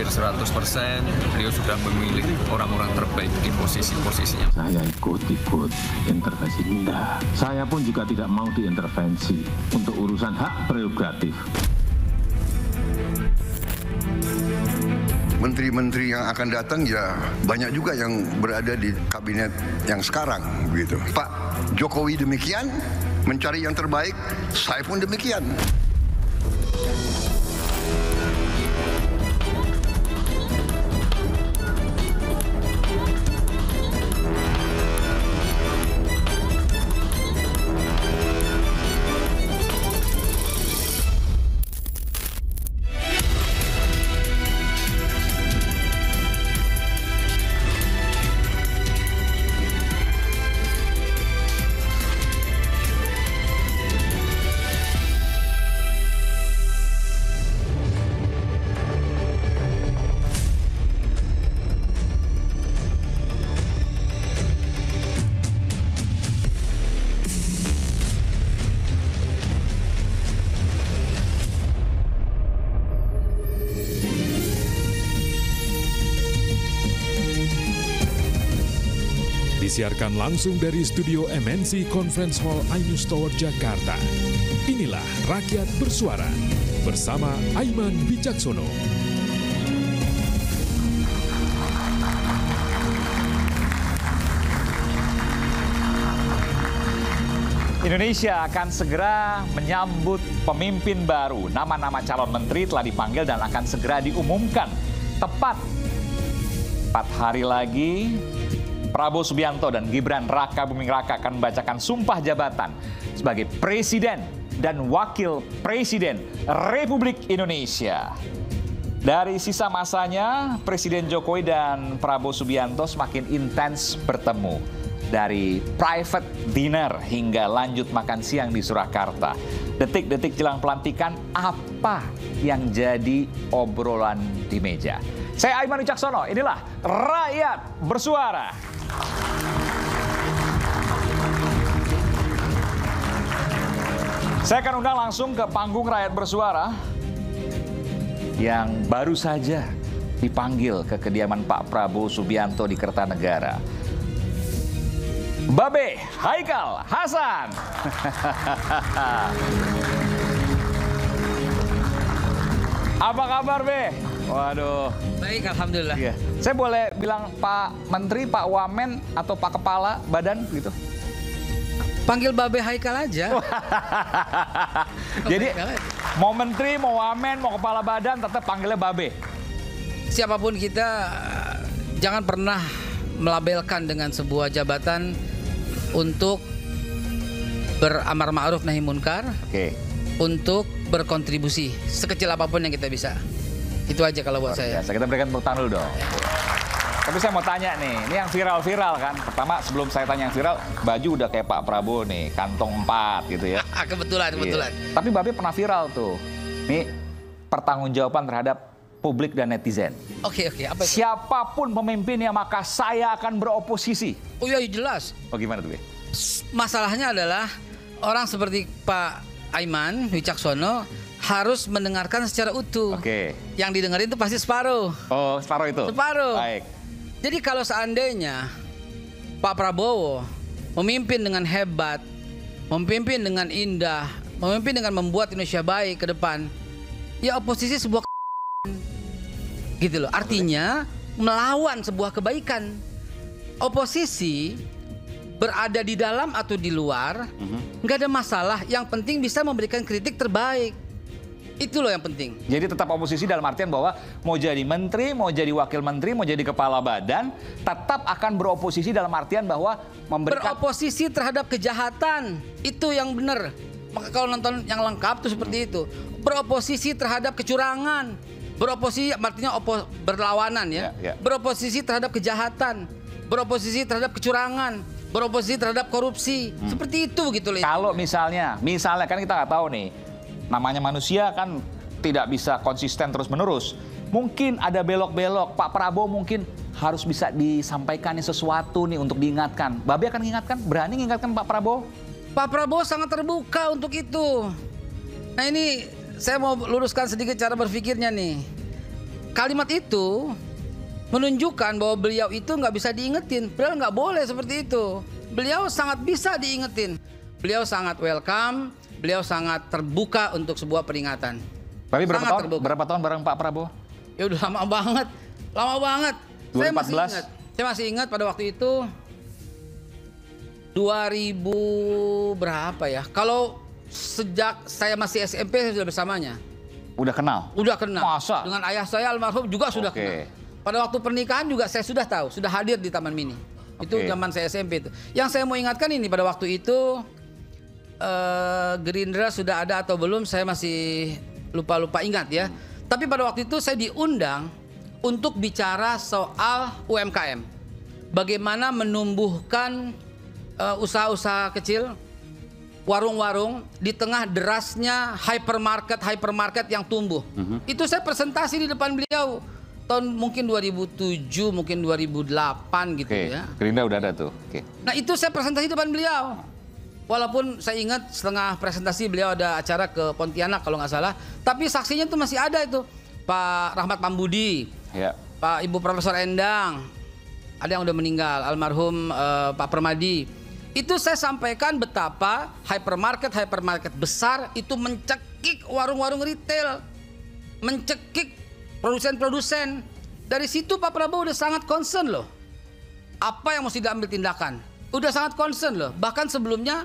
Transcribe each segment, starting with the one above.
hampir 100% beliau sudah memilih orang-orang terbaik di posisi-posisinya. Saya ikut intervensi. Tidak. Saya pun juga tidak mau diintervensi untuk urusan hak prerogatif. Menteri-menteri yang akan datang ya banyak juga yang berada di kabinet yang sekarang begitu. Pak Jokowi demikian, mencari yang terbaik, saya pun demikian. Disiarkan langsung dari studio MNC Conference Hall Ainus Tower, Jakarta. Inilah Rakyat Bersuara bersama Aiman Wicaksono. Indonesia akan segera menyambut pemimpin baru. Nama-nama calon menteri telah dipanggil dan akan segera diumumkan. Tepat 4 hari lagi, Prabowo Subianto dan Gibran Raka Buming Raka akan membacakan sumpah jabatan sebagai Presiden dan Wakil Presiden Republik Indonesia. Dari sisa masanya, Presiden Jokowi dan Prabowo Subianto semakin intens bertemu. Dari private dinner hingga lanjut makan siang di Surakarta. Detik-detik jelang pelantikan, apa yang jadi obrolan di meja? Saya Aiman Wicaksono, inilah Rakyat Bersuara. Saya akan undang langsung ke panggung Rakyat Bersuara yang baru saja dipanggil ke kediaman Pak Prabowo Subianto di Kertanegara. Babe Haikal Hasan. Apa kabar, Be? Waduh. Baik, alhamdulillah. Iya. Saya boleh bilang Pak Menteri, Pak Wamen, atau Pak Kepala Badan gitu? Panggil Babe Haikal aja. Jadi mau Menteri, mau Wamen, mau Kepala Badan, tetap panggilnya Babe. Siapapun kita, jangan pernah melabelkan dengan sebuah jabatan untuk beramar ma'ruf nahi munkar. Oke. Untuk berkontribusi sekecil apapun yang kita bisa. Itu aja kalau buat saya. Kita berikan tepuk tangan dulu dong. Tapi saya mau tanya nih, ini yang viral-viral kan. Pertama sebelum saya tanya yang viral, baju udah kayak Pak Prabowo nih, kantong 4 gitu ya. Kebetulan. Iya. Tapi Babe pernah viral tuh. Nih pertanggungjawaban terhadap publik dan netizen. Oke, apa itu? Siapapun pemimpinnya maka saya akan beroposisi. Oh iya, jelas. Oh gimana tuh, Be? Masalahnya adalah orang seperti Pak Aiman Wicaksono harus mendengarkan secara utuh. Oke. Yang didengarin itu pasti separuh. Oh, separuh itu? Separuh. Baik. Jadi kalau seandainya Pak Prabowo memimpin dengan hebat, memimpin dengan indah, memimpin dengan membuat Indonesia baik ke depan, ya oposisi sebuah gitu loh. Artinya melawan sebuah kebaikan. Oposisi berada di dalam atau di luar, nggak ada masalah. Yang penting bisa memberikan kritik terbaik. Itu loh yang penting. Jadi tetap oposisi dalam artian bahwa mau jadi menteri, mau jadi wakil menteri, mau jadi kepala badan, tetap akan beroposisi dalam artian bahwa memberikan... Beroposisi terhadap kejahatan, itu yang benar. Maka kalau nonton yang lengkap tuh seperti itu. Beroposisi terhadap kecurangan, beroposisi artinya berlawanan ya. Beroposisi terhadap kejahatan, beroposisi terhadap kecurangan, beroposisi terhadap korupsi. Seperti itu gitu loh. Kalau misalnya kan kita nggak tahu nih, namanya manusia kan tidak bisa konsisten terus-menerus. Mungkin ada belok-belok. Pak Prabowo mungkin harus bisa disampaikannya sesuatu nih untuk diingatkan. Babe akan mengingatkan, berani mengingatkan Pak Prabowo? Pak Prabowo sangat terbuka untuk itu. Nah ini saya mau luruskan sedikit cara berpikirnya nih. kalimat itu menunjukkan bahwa beliau itu nggak bisa diingetin. Beliau nggak boleh seperti itu. Beliau sangat bisa diingetin. Beliau sangat welcome. Beliau sangat terbuka untuk sebuah peringatan. Tapi berapa tahun bareng Pak Prabowo? Ya udah lama banget. Lama banget. 2014? Saya masih ingat pada waktu itu 2000 berapa ya? Kalau sejak saya masih SMP saya sudah bersamanya. Udah kenal? Udah kenal. Masa? Dengan ayah saya almarhum juga sudah kenal. Pada waktu pernikahan juga saya sudah tahu, sudah hadir di Taman Mini. Itu zaman saya SMP itu. Yang saya mau ingatkan ini pada waktu itu Gerindra sudah ada atau belum saya masih lupa ingat ya. Tapi pada waktu itu saya diundang untuk bicara soal UMKM. Bagaimana menumbuhkan usaha-usaha kecil, warung-warung di tengah derasnya hypermarket yang tumbuh. Itu saya presentasi di depan beliau. Tahun mungkin 2007, mungkin 2008 gitu ya. Gerindra udah ada tuh. Nah itu saya presentasi di depan beliau. Walaupun saya ingat setengah presentasi beliau ada acara ke Pontianak kalau nggak salah. Tapi saksinya tuh masih ada itu. Pak Rahmat Pambudi, Pak Ibu Profesor Endang, ada yang udah meninggal, almarhum Pak Permadi. Itu saya sampaikan betapa hypermarket besar itu mencekik warung-warung retail, mencekik produsen-produsen. Dari situ Pak Prabowo udah sangat concern loh. Apa yang mesti diambil tindakan? Udah sangat concern loh. Bahkan sebelumnya,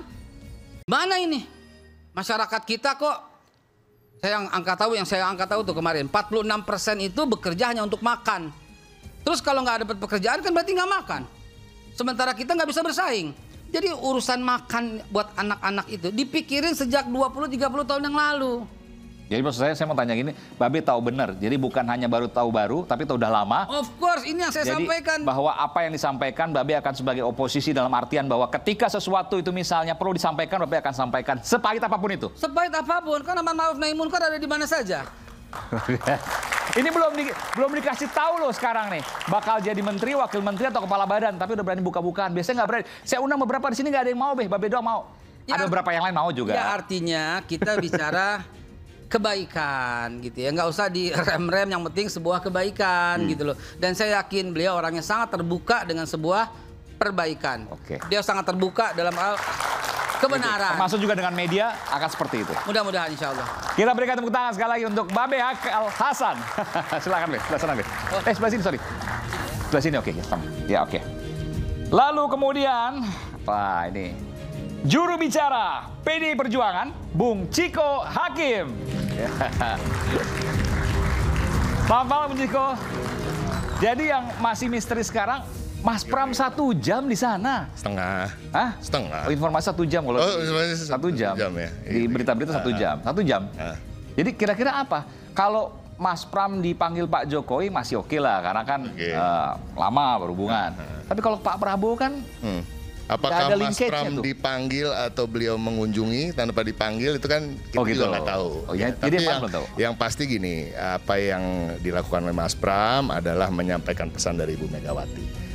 mana ini? Masyarakat kita kok, yang saya angkat tahu tuh kemarin, 46% itu bekerja hanya untuk makan. Terus kalau nggak dapat pekerjaan kan berarti nggak makan. Sementara kita nggak bisa bersaing. Jadi urusan makan buat anak-anak itu dipikirin sejak 20-30 tahun yang lalu. Jadi maksud saya mau tanya gini, Babe tahu benar. Jadi bukan hanya tahu baru, tapi tahu udah lama. Of course, ini yang saya sampaikan. Bahwa apa yang disampaikan, Babe akan sebagai oposisi dalam artian bahwa ketika sesuatu itu misalnya perlu disampaikan, Babe akan sampaikan sepahit apapun itu. Sepahit apapun, kan amar ma'ruf nahi munkar ada di mana saja. Ini belum dikasih tahu loh sekarang nih. Bakal jadi menteri, wakil menteri atau kepala badan, tapi udah berani buka-bukaan. Biasanya nggak berani. Saya undang beberapa di sini nggak ada yang mau, Babe doang mau. Ya, ada beberapa yang lain mau juga. Ya artinya kita bicara kebaikan gitu ya, nggak usah direm-rem, yang penting sebuah kebaikan gitu loh. Dan saya yakin beliau orangnya sangat terbuka dengan sebuah perbaikan. Dia sangat terbuka dalam hal kebenaran. Termasuk juga dengan media akan seperti itu. Mudah-mudahan insya Allah. Kita berikan tepuk tangan sekali lagi untuk Babe Akal Hasan. Silakan Be, sebelah sana Be. Sebelah sini, sorry. Sebelah sini, oke. Ya oke. Lalu kemudian, wah ini juru bicara PDI Perjuangan, Bung Chiko Hakim. Selamat malam Bung Chiko. Jadi yang masih misteri sekarang, Mas Pram 1 jam di sana. Setengah. Hah? Setengah. Oh, informasi 1 jam kalau. Oh, 1 jam. Ya. Di berita-berita 1 jam. 1 jam. Jadi kira-kira apa? Kalau Mas Pram dipanggil Pak Jokowi masih oke lah, karena kan lama berhubungan. Tapi kalau Pak Prabowo kan apakah Mas Pram dipanggil atau beliau mengunjungi tanpa dipanggil itu kan kita juga nggak tahu. Jadi yang pasti gini, apa yang dilakukan oleh Mas Pram adalah menyampaikan pesan dari Ibu Megawati.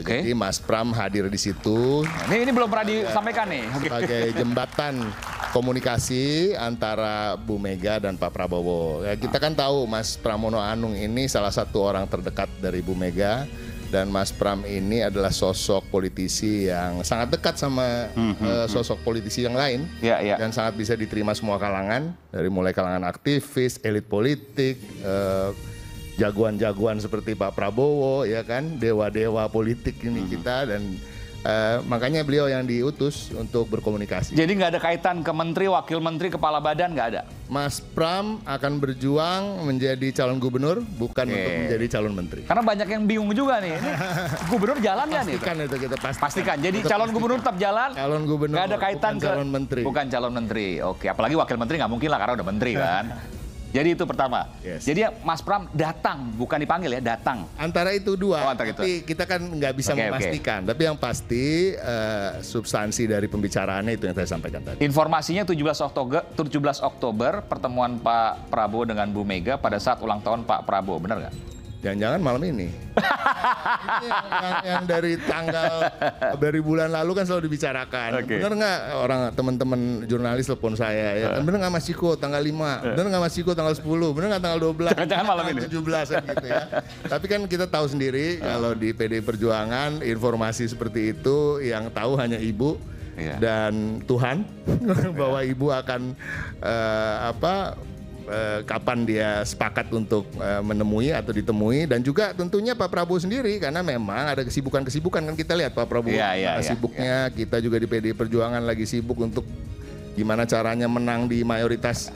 Jadi Mas Pram hadir di situ. Ini belum pernah disampaikan nih. Sebagai jembatan komunikasi antara Bu Mega dan Pak Prabowo. Ya, kita kan tahu Mas Pramono Anung ini salah satu orang terdekat dari Bu Mega. Dan Mas Pram ini adalah sosok politisi yang sangat dekat sama sosok politisi yang lain. Dan sangat bisa diterima semua kalangan. Dari mulai kalangan aktivis, elit politik, jagoan-jagoan seperti Pak Prabowo, ya kan, dewa-dewa politik ini kita. Dan makanya beliau yang diutus untuk berkomunikasi. Jadi nggak ada kaitan ke menteri, wakil menteri, kepala badan, nggak ada? Mas Pram akan berjuang menjadi calon gubernur, bukan untuk menjadi calon menteri. Karena banyak yang bingung juga nih. Ini gubernur jalan nggak nih? Pastikan itu kita pastikan. Jadi calon gubernur tetap jalan. Calon gubernur. Nggak ada kaitan bukan calon menteri. Bukan calon menteri. Oke, apalagi wakil menteri nggak mungkin lah karena udah menteri kan. Jadi itu pertama. Jadi Mas Pram datang, bukan dipanggil ya, datang. Antara itu dua. Tapi kita kan nggak bisa memastikan. Tapi yang pasti substansi dari pembicaraannya itu yang saya sampaikan tadi. Informasinya 17 Oktober pertemuan Pak Prabowo dengan Bu Mega pada saat ulang tahun Pak Prabowo, benar nggak? Jangan-jangan malam ini. Ini yang dari bulan lalu kan selalu dibicarakan. Oke. Bener nggak orang teman-teman jurnalis telepon saya ya? Bener nggak Mas Ciko tanggal 5? Bener nggak Mas Ciko tanggal 10? Bener nggak tanggal 12? Jangan-jangan malam ini. 17 kan gitu ya. Tapi kan kita tahu sendiri kalau di PDI Perjuangan informasi seperti itu yang tahu hanya Ibu dan Tuhan bahwa Ibu akan kapan dia sepakat untuk menemui atau ditemui, dan juga tentunya Pak Prabowo sendiri karena memang ada kesibukan kan kita lihat Pak Prabowo sibuknya. Kita juga di PDI Perjuangan lagi sibuk untuk gimana caranya menang di mayoritas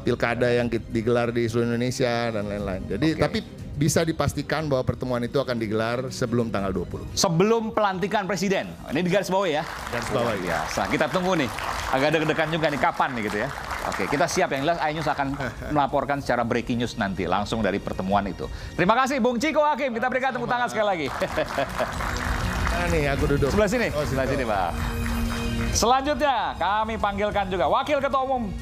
pilkada yang digelar di seluruh Indonesia dan lain-lain. Jadi tapi bisa dipastikan bahwa pertemuan itu akan digelar sebelum tanggal 20. Sebelum pelantikan presiden. Ini di garis bawah ya. Garis bawah biasa. Kita tunggu nih. Agak deg-degan juga nih kapan nih gitu ya. Oke, kita siap. Yang jelas iNews akan melaporkan secara breaking news nanti langsung dari pertemuan itu. Terima kasih Bung Ciko Hakim. Kita berikan tepuk tangan sekali lagi. Nah nih aku duduk. Sebelah sini. Sebelah sini, Pak. Selanjutnya kami panggilkan juga Wakil Ketua Umum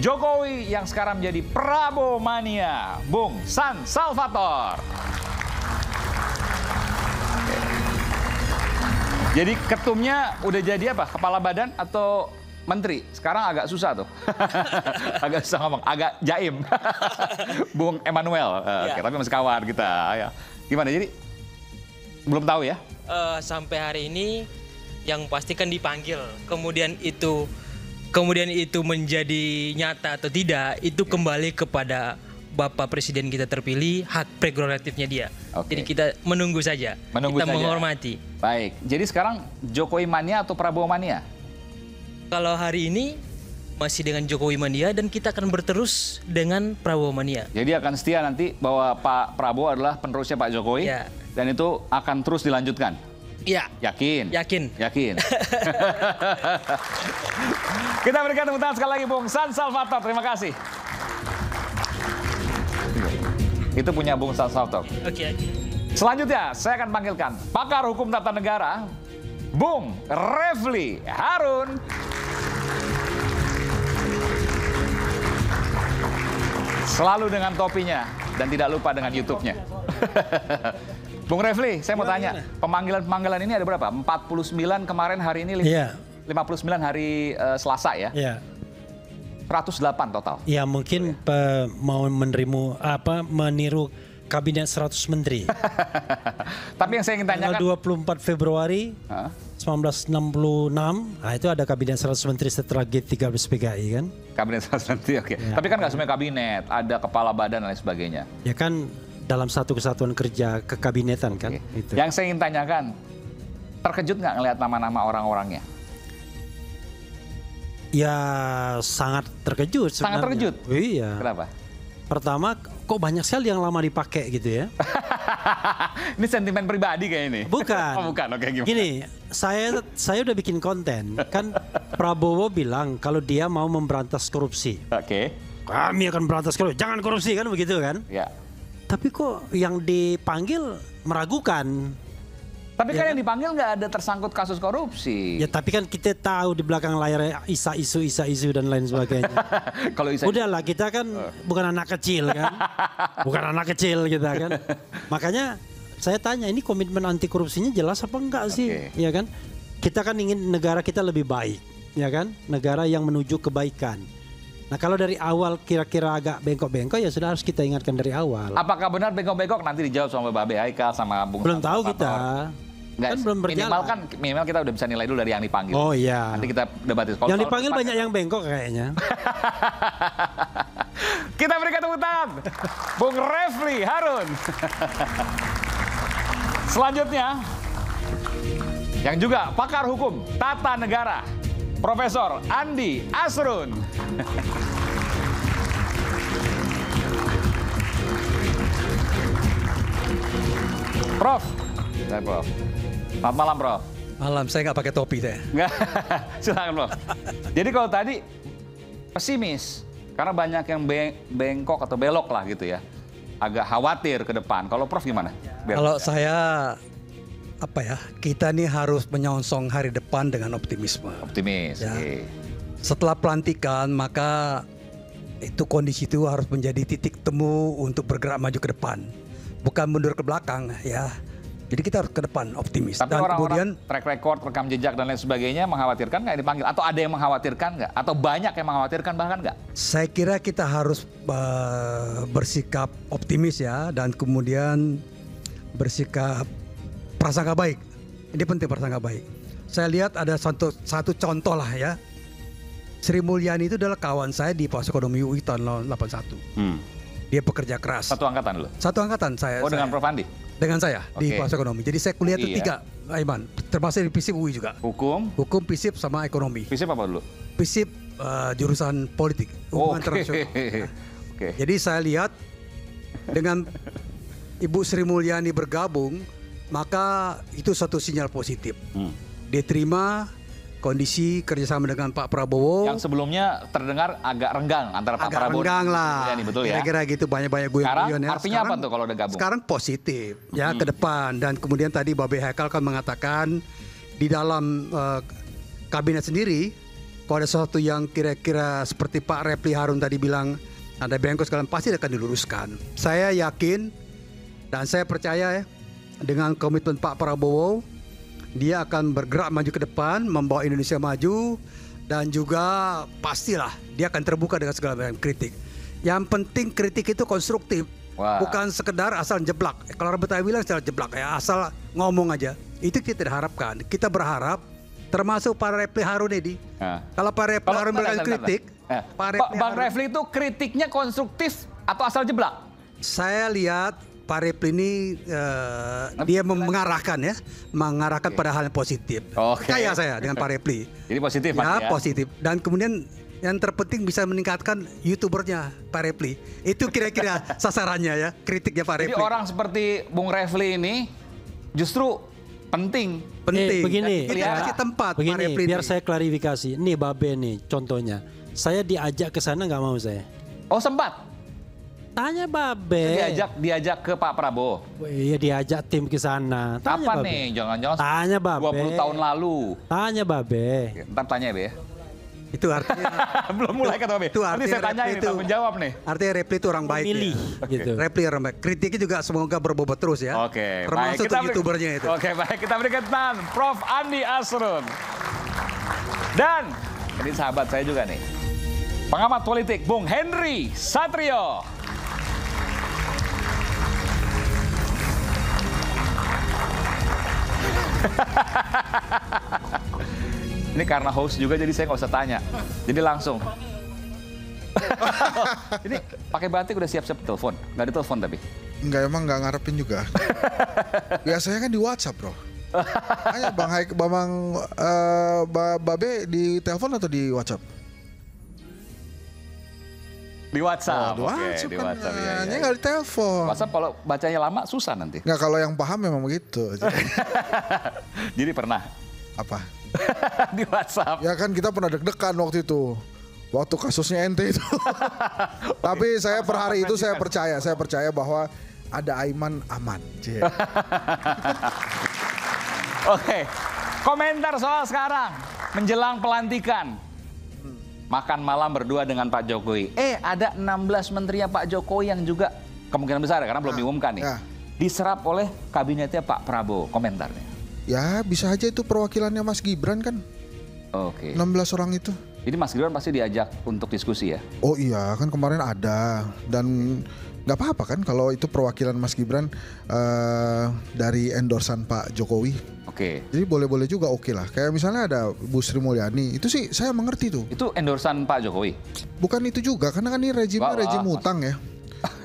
Jokowi yang sekarang menjadi Prabowo Mania, Bung San Salvator. Jadi ketumnya udah jadi apa? Kepala badan atau menteri? Sekarang agak susah tuh. Agak susah ngomong, agak jaim. Bung Emmanuel. Oke, tapi masih kawan kita. Ya. Gimana jadi? Belum tahu ya? Sampai hari ini yang pasti kan dipanggil. Kemudian itu menjadi nyata atau tidak, itu kembali kepada Bapak Presiden kita terpilih, hak prerogatifnya dia. Jadi kita menunggu saja, kita menghormati. Baik, jadi sekarang Jokowi Mania atau Prabowo Mania? Kalau hari ini masih dengan Jokowi Mania dan kita akan berterus dengan Prabowo Mania. Jadi akan setia nanti bahwa Pak Prabowo adalah penerusnya Pak Jokowi dan itu akan terus dilanjutkan? Iya. Yakin? Yakin. Kita berikan tepuk tangan sekali lagi Bung San Salvator. Terima kasih. Itu punya Bung San Salvator. Oke. Selanjutnya saya akan panggilkan pakar hukum tata negara Bung Refli Harun. Selalu dengan topinya dan tidak lupa dengan YouTube-nya. Bung Refli, saya mau tanya, pemanggilan ini ada berapa? 49 kemarin, hari ini 59 hari Selasa ya? Iya. 108 total. Ya mungkin mau meniru kabinet 100 menteri. Tapi yang saya ingin tanyakan, 24 Februari 1966, nah itu ada kabinet 100 menteri setelah G13 PKI kan? Kabinet 100 menteri, oke. Ya. Tapi kan nggak semua kabinet, ada kepala badan dan lain sebagainya. Ya kan dalam satu kesatuan kerja kekabinetan kan. Itu. Yang saya ingin tanyakan, terkejut nggak ngelihat nama-nama orang-orangnya? Ya sangat terkejut sebenarnya. Sangat terkejut? Iya. Kenapa? Pertama, kok banyak sekali yang lama dipakai gitu ya. Ini sentimen pribadi kayak ini. Bukan. Oh, bukan, oke gimana? Gini, saya udah bikin konten. Kan Prabowo bilang kalau dia mau memberantas korupsi. Oke. Kami akan berantas korupsi, jangan korupsi kan begitu kan? Ya. Tapi kok yang dipanggil meragukan. Tapi kan yang dipanggil nggak ada tersangkut kasus korupsi. Ya tapi kan kita tahu di belakang layar isa isu dan lain sebagainya. Kalau udahlah kita kan bukan anak kecil kan. Bukan anak kecil kita kan. Makanya saya tanya ini komitmen anti korupsinya jelas apa enggak sih? Ya kan? Kita kan ingin negara kita lebih baik, ya kan? Negara yang menuju kebaikan. Nah kalau dari awal kira-kira agak bengkok-bengkok ya sudah harus kita ingatkan dari awal. Apakah benar bengkok-bengkok nanti dijawab sama Babe Haikal sama Bung Belum tahu kita. Nggak, kan belum berjalan. Minimal kita udah bisa nilai dulu dari yang dipanggil. Oh iya. Nanti kita debatin. Yang dipanggil banyak yang bengkok kayaknya. Kita berikan tepuk tangan Bung Refli Harun. Selanjutnya yang juga pakar hukum tata negara Profesor Andi Asrun. Prof. Saya Prof. Selamat malam, Prof. Malam, saya nggak pakai topi saya. Nggak, silakan, Prof. Jadi kalau tadi pesimis, karena banyak yang bengkok atau belok lah gitu ya. Agak khawatir ke depan. Kalau Prof gimana? Kalau saya, kita nih harus menyongsong hari depan dengan optimisme. Optimis, ya. Setelah pelantikan, maka itu kondisi itu harus menjadi titik temu untuk bergerak maju ke depan. bukan mundur ke belakang ya. Jadi kita harus ke depan optimis. Tapi dan orang-orang kemudian track record, rekam jejak dan lain sebagainya mengkhawatirkan nggak dipanggil? Atau ada yang mengkhawatirkan nggak? Atau banyak yang mengkhawatirkan bahkan nggak? saya kira kita harus bersikap optimis ya, dan kemudian bersikap prasangka baik. Ini penting, prasangka baik. Saya lihat ada satu contoh lah ya. Sri Mulyani itu adalah kawan saya di Pos Ekonomi UI tahun 81. Dia pekerja keras. Satu angkatan loh? Satu angkatan saya. Oh, dengan Prof. Andi? Dengan saya di Pos Ekonomi. Jadi saya kuliah itu 3, Aiman. Termasuk di FISIP UI juga. Hukum, FISIP sama ekonomi. FISIP apa dulu? FISIP jurusan politik, hubungan internasional. Jadi saya lihat dengan Ibu Sri Mulyani bergabung, maka itu satu sinyal positif. Dia terima kondisi kerjasama dengan Pak Prabowo. Yang sebelumnya terdengar agak renggang antara Pak Prabowo dan Mulyani, betul ya? Kira-kira gitu, banyak-banyak guyon-guyon ya. Artinya apa tuh kalau udah gabung? Sekarang positif ya ke depan. Dan kemudian tadi Babe Haikal kan mengatakan di dalam kabinet sendiri, kalau ada sesuatu yang kira-kira seperti Pak Refli Harun tadi bilang ada bengkok sekalian, pasti akan diluruskan. Saya yakin dan saya percaya ya, dengan komitmen Pak Prabowo, dia akan bergerak maju ke depan, membawa Indonesia maju, dan juga pastilah dia akan terbuka dengan segala macam kritik. Yang penting kritik itu konstruktif, bukan sekedar asal jeblak. Kalau orang Betawi bilang secara jeblak ya, asal ngomong aja. Itu kita tidak harapkan. Kita berharap, termasuk Pak Refli Harun ini. Kalau Pak Refli Harun memberikan kritik, Bang Refli itu kritiknya konstruktif atau asal jeblak? Saya lihat Pak Refli ini dia mengarahkan pada hal yang positif. Percaya saya dengan Pak Refli. Jadi positif ya, positif. Dan kemudian yang terpenting bisa meningkatkan YouTubernya Pak Refli. Itu kira-kira sasarannya ya, kritiknya Pak Refli. Jadi orang seperti Bung Refli ini justru penting. Begini, kita kasih tempat begini, Pak Refli. Biar saya klarifikasi. Nih Babe nih contohnya. Saya diajak ke sana nggak mau saya. Oh sempat? Tanya Babe. Diajak ke Pak Prabowo. Iya diajak tim ke sana. Kapan nih? Jangan-jangan tanya Babe. 20 tahun lalu. Tanya Babe. Ntar tanya ya. Itu artinya belum mulai kata Babe. Itu artinya saya tanya ini, menjawab nih. Artinya Refli itu orang baik. Milih gitu. Refli orang baik. Kritiknya juga semoga berbobot terus ya. Oke, termasuk baik. YouTubernya itu. Oke, baik. Kita berikan tangan Prof. Andi Asrun. Dan ini sahabat saya juga nih. Pengamat politik Bung Henry Satrio. Ini karena host juga jadi saya nggak usah tanya. Jadi langsung. Ini pakai batik udah siap-siap telepon. Nggak ditelepon tapi? Enggak, emang nggak ngarepin juga. Biasanya kan di WhatsApp bro. Hanya Babe di telepon atau di WhatsApp? Di WhatsApp. Oh, di WhatsApp ya. Nggak di telepon. WhatsApp kalau bacanya lama susah nanti. Nggak, kalau yang paham memang begitu. Jadi pernah? Apa? Di WhatsApp. Ya kan kita pernah deg-degan waktu itu. Waktu kasusnya ente itu. Tapi saya per hari itu saya percaya bahwa ada Aiman aman. Oke. Komentar soal sekarang menjelang pelantikan. Makan malam berdua dengan Pak Jokowi. Ada 16 menterinya Pak Jokowi yang juga kemungkinan besar karena belum diumumkan nih. Diserap oleh kabinetnya Pak Prabowo. Komentarnya. Ya bisa aja itu perwakilannya Mas Gibran kan. Oke. 16 orang itu. Jadi Mas Gibran pasti diajak untuk diskusi ya? Oh iya, kan kemarin ada. Dan nggak apa-apa kan kalau itu perwakilan Mas Gibran dari endorsan Pak Jokowi. Oke. Jadi boleh-boleh juga oke lah. Kayak misalnya ada Bu Sri Mulyani, itu sih saya mengerti tuh. Itu endorsan Pak Jokowi? Bukan itu juga, karena kan ini rejimnya rejim utang ya.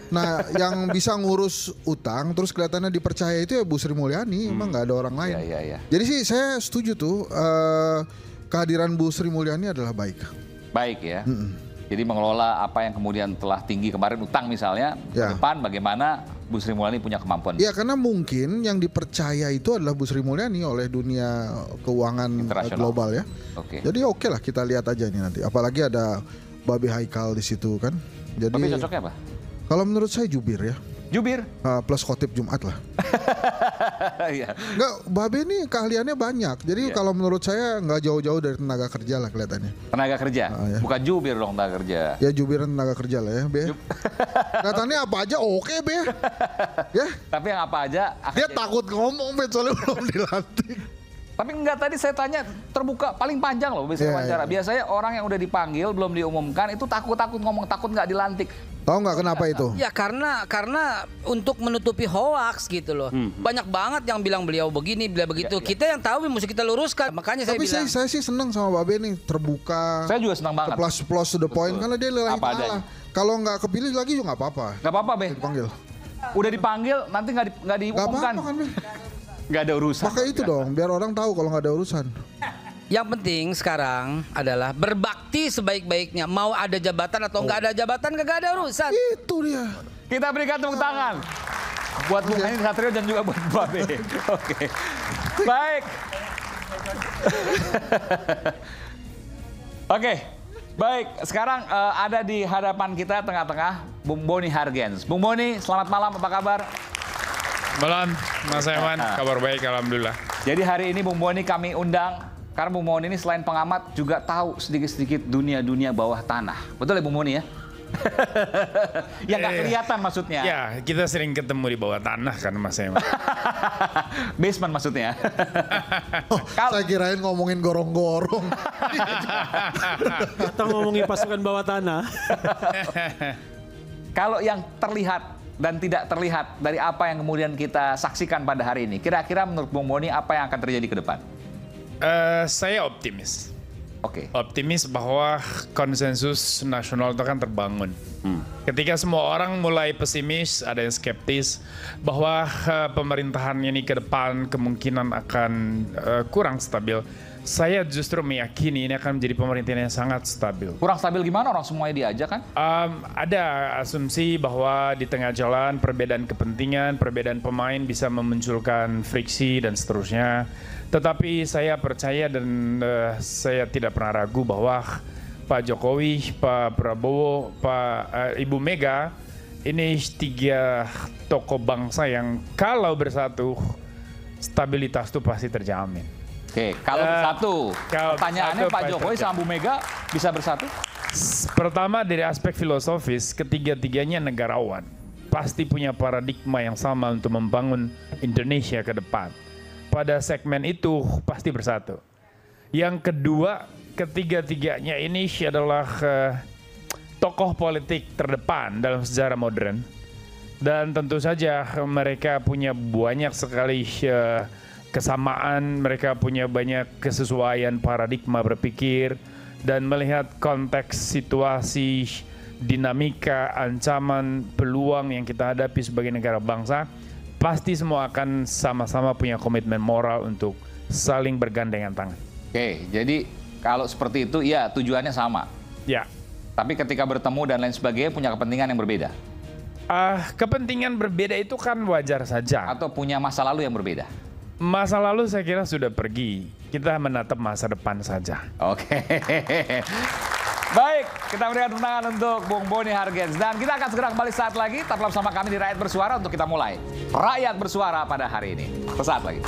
Nah, yang bisa ngurus utang terus kelihatannya dipercaya itu ya Bu Sri Mulyani, emang nggak ada orang lain. Iya. Jadi sih saya setuju tuh kehadiran Bu Sri Mulyani adalah baik. Baik ya. Jadi mengelola apa yang kemudian telah tinggi kemarin utang misalnya, ke depan bagaimana Bu Sri Mulyani punya kemampuan. Ya karena mungkin yang dipercaya itu adalah Bu Sri Mulyani oleh dunia keuangan global ya. Oke. Jadi oke lah kita lihat aja nih nanti. Apalagi ada Babe Haikal di situ kan. Jadi Babe cocoknya apa? Kalau menurut saya jubir ya. Jubir? Plus khotib Jumat lah. Iya. Enggak, Babe ini keahliannya banyak. Jadi kalau menurut saya nggak jauh-jauh dari tenaga kerja lah kelihatannya. Tenaga kerja? Ya. Bukan jubir dong tenaga kerja. Ya jubiran tenaga kerja lah ya, Be. Kelihatannya apa aja oke, Be. Ya. Tapi yang apa aja. Dia takut ngomong, Be, soalnya belum dilantik. Tapi enggak, tadi saya tanya terbuka paling panjang loh biasanya wawancara. Biasanya orang yang udah dipanggil belum diumumkan itu takut ngomong, takut nggak dilantik. Tahu nggak kenapa itu? Ya karena untuk menutupi hoaks gitu loh. Banyak banget yang bilang beliau begini, beliau begitu. Kita yang tahu mesti kita luruskan. Makanya saya bilang. Tapi saya sih senang sama Babe nih, terbuka. Saya juga senang banget. Plus to the point karena dia lillahi ta'ala. Kalau nggak kepilih lagi juga nggak apa-apa. Nggak apa-apa, Be. Dipanggil. Udah dipanggil nanti nggak diumumkan. Nggak apa-apa kan, Be. Nggak ada urusan. Pakai itu dong, biar orang tahu kalau nggak ada urusan. Yang penting sekarang adalah berbakti sebaik-baiknya. Mau ada jabatan atau nggak ada jabatan, nggak ada urusan. Itu dia. Kita berikan tepuk tangan buat Bung Henry Satrio dan juga buat Babe. Oke. Baik. Oke. Baik, sekarang ada di hadapan kita tengah-tengah Bung Boni Hargens. Bung Boni, selamat malam, apa kabar? Malam, Mas Eman, kabar baik, alhamdulillah. Jadi hari ini Bung Boni kami undang karena Bung Boni ini selain pengamat juga tahu sedikit-sedikit dunia bawah tanah. Betul ya Bung Boni ya? Yang nggak kelihatan maksudnya. Ya, kita sering ketemu di bawah tanah kan Mas Eman. Basement maksudnya. Saya kirain ngomongin gorong-gorong. Atau ngomongin pasukan bawah tanah. Kalau yang terlihat dan tidak terlihat dari apa yang kemudian kita saksikan pada hari ini, kira-kira menurut Bung Boni apa yang akan terjadi ke depan? Saya optimis. Oke. Optimis bahwa konsensus nasional itu akan terbangun. Ketika semua orang mulai pesimis, ada yang skeptis bahwa pemerintahan ini ke depan kemungkinan akan kurang stabil. Saya justru meyakini ini akan menjadi pemerintahan yang sangat stabil. Kurang stabil gimana? Orang semuanya diajak kan? Ada asumsi bahwa di tengah jalan perbedaan kepentingan, perbedaan pemain bisa memunculkan friksi dan seterusnya. Tetapi saya percaya dan saya tidak pernah ragu bahwa Pak Jokowi, Pak Prabowo, Ibu Mega, ini 3 tokoh bangsa yang kalau bersatu stabilitas itu pasti terjamin. Oke, kalau bersatu, pertanyaannya Pak Jokowi sama Bu Mega bisa bersatu? Pertama dari aspek filosofis, ketiga-tiganya negarawan. Pasti punya paradigma yang sama untuk membangun Indonesia ke depan. Pada segmen itu pasti bersatu. Yang kedua, ketiga-tiganya ini adalah tokoh politik terdepan dalam sejarah modern. Dan tentu saja mereka punya banyak sekali kesamaan, mereka punya banyak kesesuaian paradigma berpikir dan melihat konteks situasi, dinamika, ancaman, peluang yang kita hadapi sebagai negara bangsa, pasti semua akan sama-sama punya komitmen moral untuk saling bergandengan tangan. Oke, jadi kalau seperti itu ya tujuannya sama. Ya. Tapi ketika bertemu dan lain sebagainya punya kepentingan yang berbeda. Kepentingan berbeda itu kan wajar saja. Atau punya masa lalu yang berbeda. Masa lalu saya kira sudah pergi. Kita menatap masa depan saja. Oke. Baik, kita berikan tepuk tangan untuk Bung Boni Hargens. Dan kita akan segera kembali saat lagi. Tetaplah bersama kami di Rakyat Bersuara untuk kita mulai Rakyat Bersuara pada hari ini. Sesaat lagi.